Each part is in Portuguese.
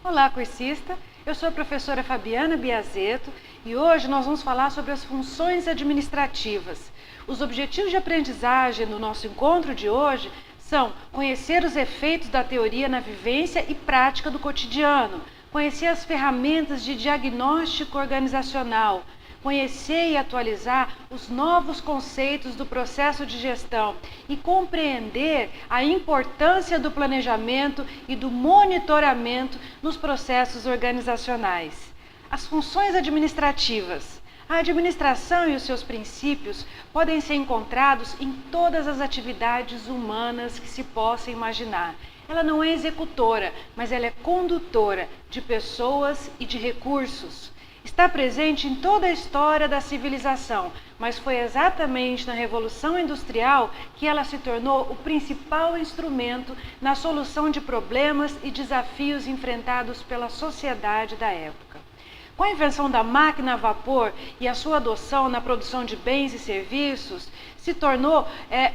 Olá, cursista! Eu sou a professora Fabiana Biazeto e hoje nós vamos falar sobre as funções administrativas. Os objetivos de aprendizagem do nosso encontro de hoje são conhecer os efeitos da teoria na vivência e prática do cotidiano, conhecer as ferramentas de diagnóstico organizacional, conhecer e atualizar os novos conceitos do processo de gestão e compreender a importância do planejamento e do monitoramento nos processos organizacionais. As funções administrativas. A administração e os seus princípios podem ser encontrados em todas as atividades humanas que se possa imaginar. Ela não é executora, mas ela é condutora de pessoas e de recursos. Está presente em toda a história da civilização, mas foi exatamente na Revolução Industrial que ela se tornou o principal instrumento na solução de problemas e desafios enfrentados pela sociedade da época. Com a invenção da máquina a vapor e a sua adoção na produção de bens e serviços,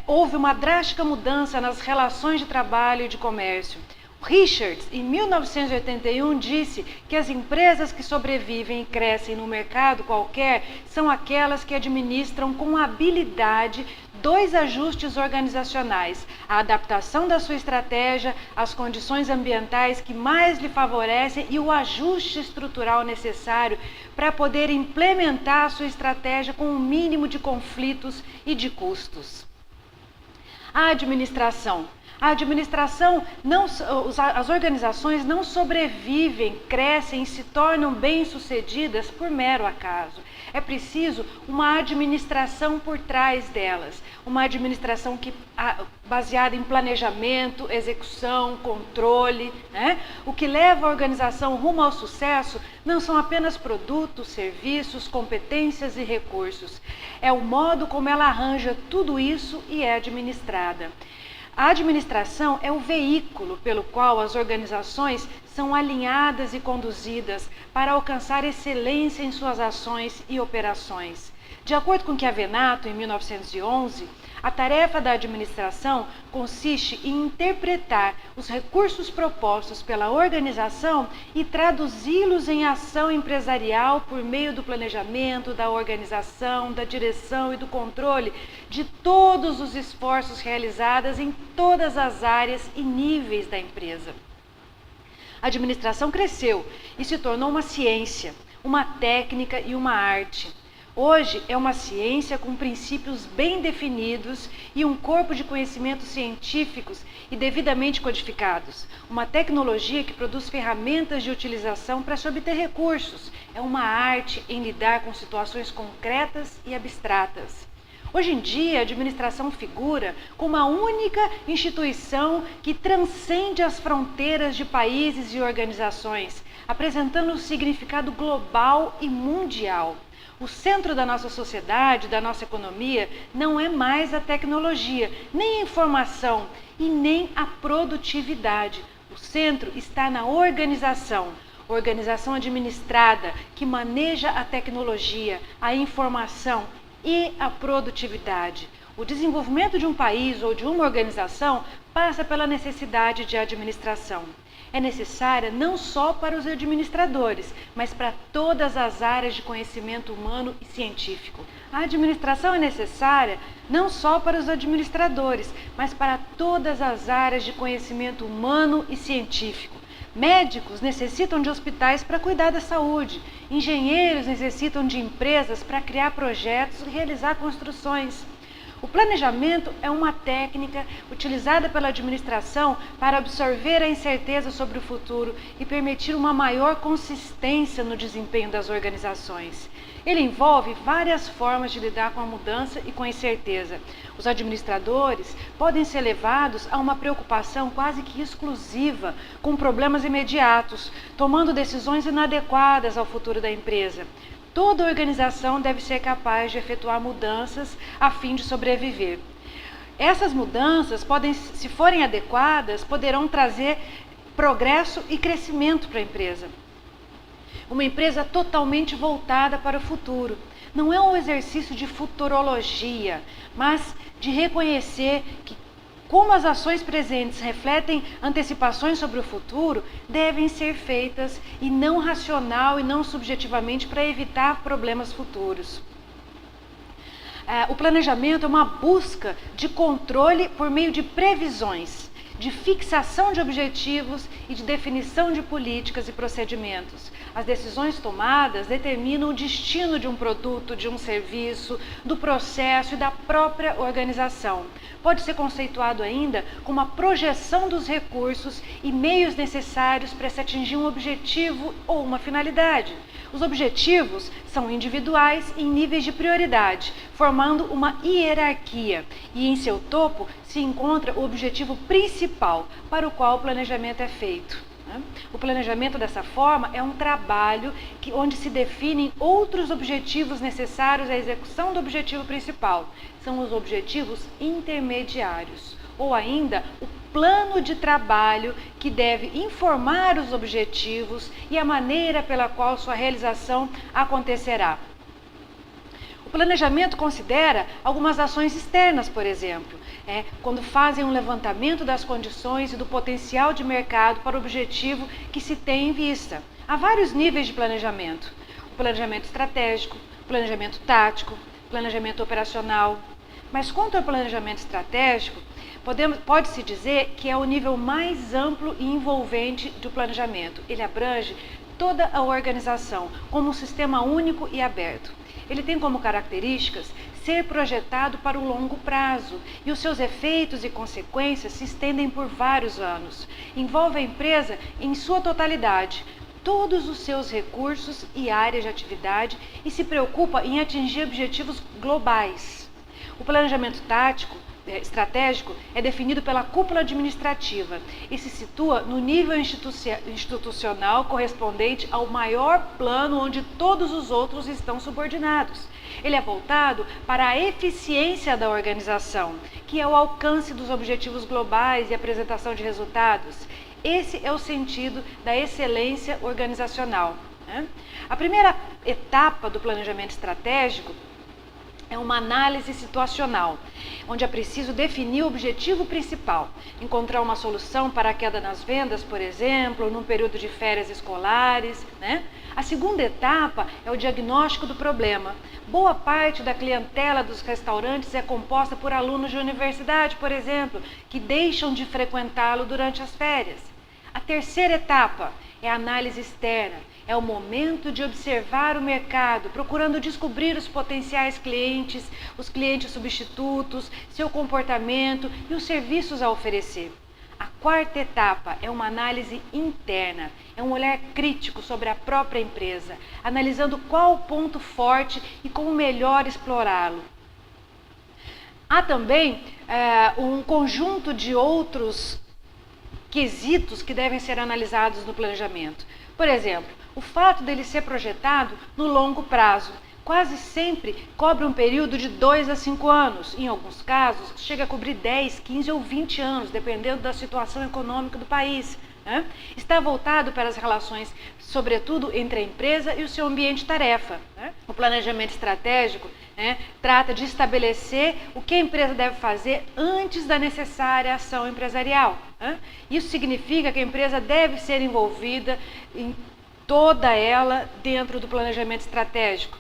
houve uma drástica mudança nas relações de trabalho e de comércio. Richards, em 1981, disse que as empresas que sobrevivem e crescem no mercado qualquer são aquelas que administram com habilidade dois ajustes organizacionais: a adaptação da sua estratégia às condições ambientais que mais lhe favorecem e o ajuste estrutural necessário para poder implementar a sua estratégia com o mínimo de conflitos e de custos. A administração. As organizações não sobrevivem, crescem e se tornam bem-sucedidas por mero acaso. É preciso uma administração por trás delas, uma administração baseada em planejamento, execução, controle, né? O que leva a organização rumo ao sucesso não são apenas produtos, serviços, competências e recursos. É o modo como ela arranja tudo isso e é administrada. A administração é o veículo pelo qual as organizações são alinhadas e conduzidas para alcançar excelência em suas ações e operações. De acordo com Chiavenato, em 1911, a tarefa da administração consiste em interpretar os recursos propostos pela organização e traduzi-los em ação empresarial por meio do planejamento, da organização, da direção e do controle de todos os esforços realizados em todas as áreas e níveis da empresa. A administração cresceu e se tornou uma ciência, uma técnica e uma arte. Hoje é uma ciência com princípios bem definidos e um corpo de conhecimentos científicos e devidamente codificados. Uma tecnologia que produz ferramentas de utilização para se obter recursos. É uma arte em lidar com situações concretas e abstratas. Hoje em dia, a administração figura como uma única instituição que transcende as fronteiras de países e organizações, apresentando um significado global e mundial. O centro da nossa sociedade, da nossa economia, não é mais a tecnologia, nem a informação e nem a produtividade. O centro está na organização administrada que maneja a tecnologia, a informação e a produtividade. O desenvolvimento de um país ou de uma organização passa pela necessidade de administração. É necessária não só para os administradores, mas para todas as áreas de conhecimento humano e científico. A administração é necessária não só para os administradores, mas para todas as áreas de conhecimento humano e científico. Médicos necessitam de hospitais para cuidar da saúde. Engenheiros necessitam de empresas para criar projetos e realizar construções. O planejamento é uma técnica utilizada pela administração para absorver a incerteza sobre o futuro e permitir uma maior consistência no desempenho das organizações. Ele envolve várias formas de lidar com a mudança e com a incerteza. Os administradores podem ser levados a uma preocupação quase que exclusiva com problemas imediatos, tomando decisões inadequadas ao futuro da empresa. Toda organização deve ser capaz de efetuar mudanças a fim de sobreviver. Essas mudanças, se forem adequadas, poderão trazer progresso e crescimento para a empresa. Uma empresa totalmente voltada para o futuro. Não é um exercício de futurologia, mas de reconhecer que como as ações presentes refletem antecipações sobre o futuro, devem ser feitas e não racional e não subjetivamente para evitar problemas futuros. O planejamento é uma busca de controle por meio de previsões, de fixação de objetivos e de definição de políticas e procedimentos. As decisões tomadas determinam o destino de um produto, de um serviço, do processo e da própria organização. Pode ser conceituado ainda como a projeção dos recursos e meios necessários para se atingir um objetivo ou uma finalidade. Os objetivos são individuais em níveis de prioridade, formando uma hierarquia, e em seu topo se encontra o objetivo principal para o qual o planejamento é feito. O planejamento dessa forma é um trabalho onde se definem outros objetivos necessários à execução do objetivo principal. São os objetivos intermediários, ou ainda o plano de trabalho que deve informar os objetivos e a maneira pela qual sua realização acontecerá. O planejamento considera algumas ações externas, por exemplo, quando fazem um levantamento das condições e do potencial de mercado para o objetivo que se tem em vista. Há vários níveis de planejamento: o planejamento estratégico, planejamento tático, planejamento operacional. Mas quanto ao planejamento estratégico, pode-se dizer que é o nível mais amplo e envolvente do planejamento. Ele abrange toda a organização como um sistema único e aberto. Ele tem como características ser projetado para o longo prazo e os seus efeitos e consequências se estendem por vários anos. Envolve a empresa em sua totalidade, todos os seus recursos e áreas de atividade e se preocupa em atingir objetivos globais. O planejamento estratégico é definido pela cúpula administrativa e se situa no nível institucional correspondente ao maior plano onde todos os outros estão subordinados. Ele é voltado para a eficiência da organização, que é o alcance dos objetivos globais e apresentação de resultados. Esse é o sentido da excelência organizacional. A primeira etapa do planejamento estratégico é uma análise situacional, onde é preciso definir o objetivo principal, encontrar uma solução para a queda nas vendas, por exemplo, num período de férias escolares, A segunda etapa é o diagnóstico do problema. Boa parte da clientela dos restaurantes é composta por alunos de universidade, por exemplo, que deixam de frequentá-lo durante as férias. A terceira etapa é a análise externa. É o momento de observar o mercado, procurando descobrir os potenciais clientes, os clientes substitutos, seu comportamento e os serviços a oferecer. A quarta etapa é uma análise interna, é um olhar crítico sobre a própria empresa, analisando qual o ponto forte e como melhor explorá-lo. Há também um conjunto de outros quesitos que devem ser analisados no planejamento. Por exemplo, o fato dele ser projetado no longo prazo. Quase sempre cobre um período de 2 a 5 anos. Em alguns casos, chega a cobrir 10, 15 ou 20 anos, dependendo da situação econômica do país. Está voltado para as relações, sobretudo, entre a empresa e o seu ambiente de tarefa. O planejamento estratégico trata de estabelecer o que a empresa deve fazer antes da necessária ação empresarial. Isso significa que a empresa deve ser envolvida em toda ela dentro do planejamento estratégico.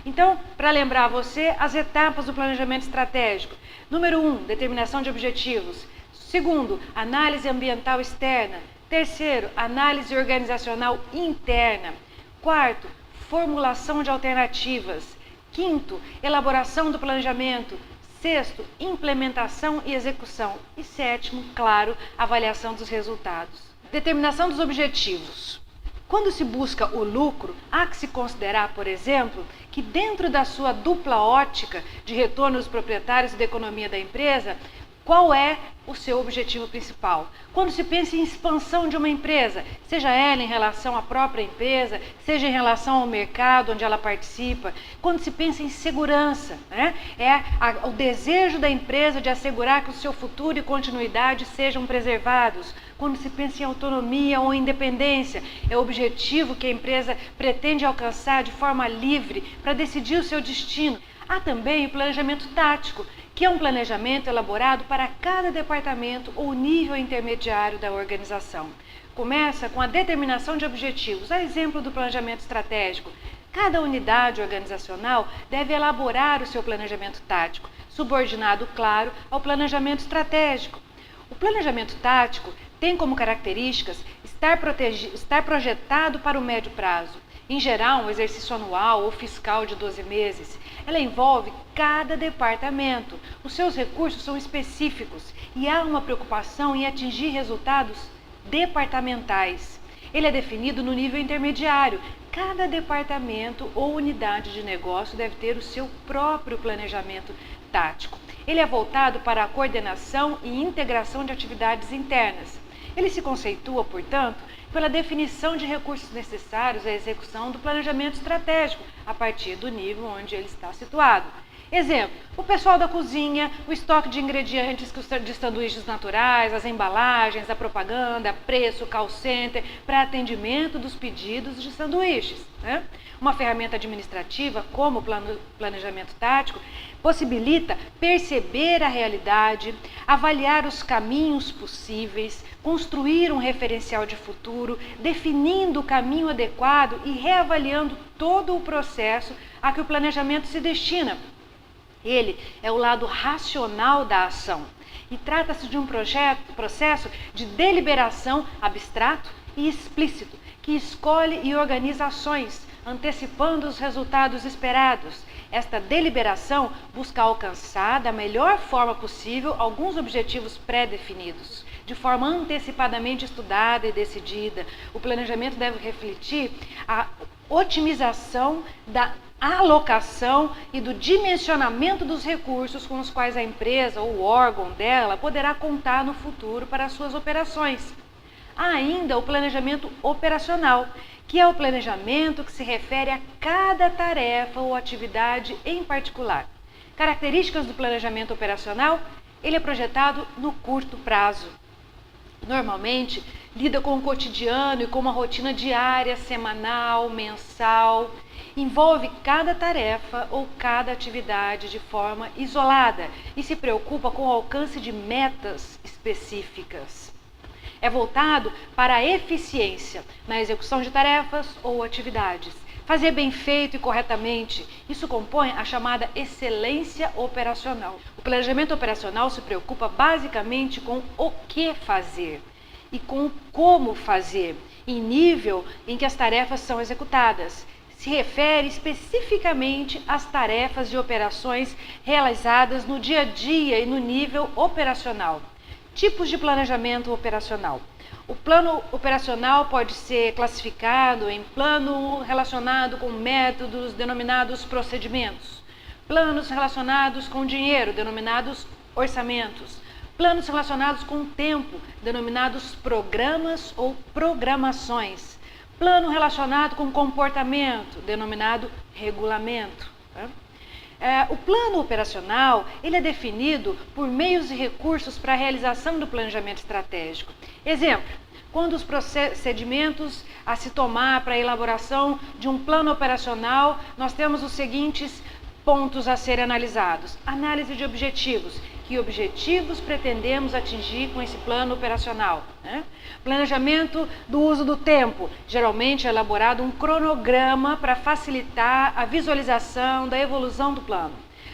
Então, para lembrar você, as etapas do planejamento estratégico. Número 1, determinação de objetivos. Segundo, análise ambiental externa. Terceiro, análise organizacional interna. Quarto, formulação de alternativas. Quinto, elaboração do planejamento. Sexto, implementação e execução. E sétimo, claro, avaliação dos resultados. Determinação dos objetivos. Quando se busca o lucro, há que se considerar, por exemplo, que dentro da sua dupla ótica de retorno dos proprietários e da economia da empresa, qual é o seu objetivo principal? Quando se pensa em expansão de uma empresa, seja ela em relação à própria empresa, seja em relação ao mercado onde ela participa, quando se pensa em segurança, o desejo da empresa de assegurar que o seu futuro e continuidade sejam preservados. Quando se pensa em autonomia ou independência, é o objetivo que a empresa pretende alcançar de forma livre para decidir o seu destino. Há também o planejamento tático, que é um planejamento elaborado para cada departamento ou nível intermediário da organização. Começa com a determinação de objetivos, a exemplo do planejamento estratégico. Cada unidade organizacional deve elaborar o seu planejamento tático, subordinado, claro, ao planejamento estratégico. O planejamento tático tem como características estar projetado para o médio prazo, em geral um exercício anual ou fiscal de 12 meses. Ela envolve cada departamento, os seus recursos são específicos e há uma preocupação em atingir resultados departamentais. Ele é definido no nível intermediário. Cada departamento ou unidade de negócio deve ter o seu próprio planejamento tático. Ele é voltado para a coordenação e integração de atividades internas. Ele se conceitua, portanto, pela definição de recursos necessários à execução do planejamento estratégico, a partir do nível onde ele está situado. Exemplo, o pessoal da cozinha, o estoque de ingredientes de sanduíches naturais, as embalagens, a propaganda, preço, call center, para atendimento dos pedidos de sanduíches. Né? Uma ferramenta administrativa, como o planejamento tático, possibilita perceber a realidade, avaliar os caminhos possíveis, construir um referencial de futuro, definindo o caminho adequado e reavaliando todo o processo a que o planejamento se destina. Ele é o lado racional da ação e trata-se de um processo de deliberação abstrato e explícito, que escolhe e organiza ações, antecipando os resultados esperados. Esta deliberação busca alcançar da melhor forma possível alguns objetivos pré-definidos, de forma antecipadamente estudada e decidida. O planejamento deve refletir a otimização da alocação e do dimensionamento dos recursos com os quais a empresa ou o órgão dela poderá contar no futuro para as suas operações. Há ainda o planejamento operacional, que é o planejamento que se refere a cada tarefa ou atividade em particular. Características do planejamento operacional: ele é projetado no curto prazo. Normalmente, lida com o cotidiano e com uma rotina diária, semanal, mensal. Envolve cada tarefa ou cada atividade de forma isolada e se preocupa com o alcance de metas específicas. É voltado para a eficiência na execução de tarefas ou atividades. Fazer bem feito e corretamente, isso compõe a chamada excelência operacional. O planejamento operacional se preocupa basicamente com o que fazer e com o como fazer, em nível em que as tarefas são executadas. Se refere especificamente às tarefas de operações realizadas no dia a dia e no nível operacional. Tipos de planejamento operacional. O plano operacional pode ser classificado em plano relacionado com métodos, denominados procedimentos, planos relacionados com dinheiro, denominados orçamentos, planos relacionados com tempo, denominados programas ou programações, plano relacionado com comportamento, denominado regulamento. O plano operacional ele é definido por meios e recursos para a realização do planejamento estratégico. Exemplo, quando os procedimentos a se tomar para a elaboração de um plano operacional, nós temos os seguintes pontos a serem analisados. Análise de objetivos. Que objetivos pretendemos atingir com esse plano operacional? Né? Planejamento do uso do tempo. Geralmente é elaborado um cronograma para facilitar a visualização da evolução do plano.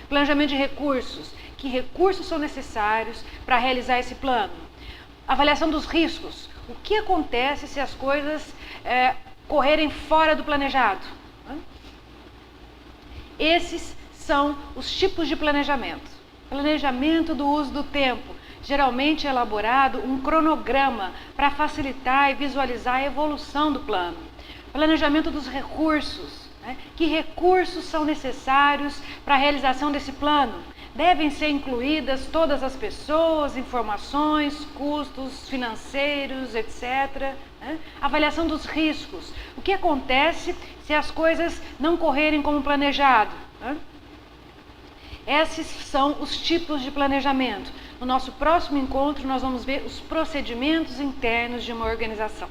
Planejamento de recursos. Que recursos são necessários para realizar esse plano? Avaliação dos riscos. O que acontece se as coisas correrem fora do planejado? Esses são os tipos de planejamento. Planejamento do uso do tempo. Geralmente é elaborado um cronograma para facilitar e visualizar a evolução do plano. Planejamento dos recursos. Que recursos são necessários para a realização desse plano? Devem ser incluídas todas as pessoas, informações, custos financeiros, etc. Avaliação dos riscos. O que acontece se as coisas não correrem como planejado? Esses são os tipos de planejamento. No nosso próximo encontro, nós vamos ver os procedimentos internos de uma organização.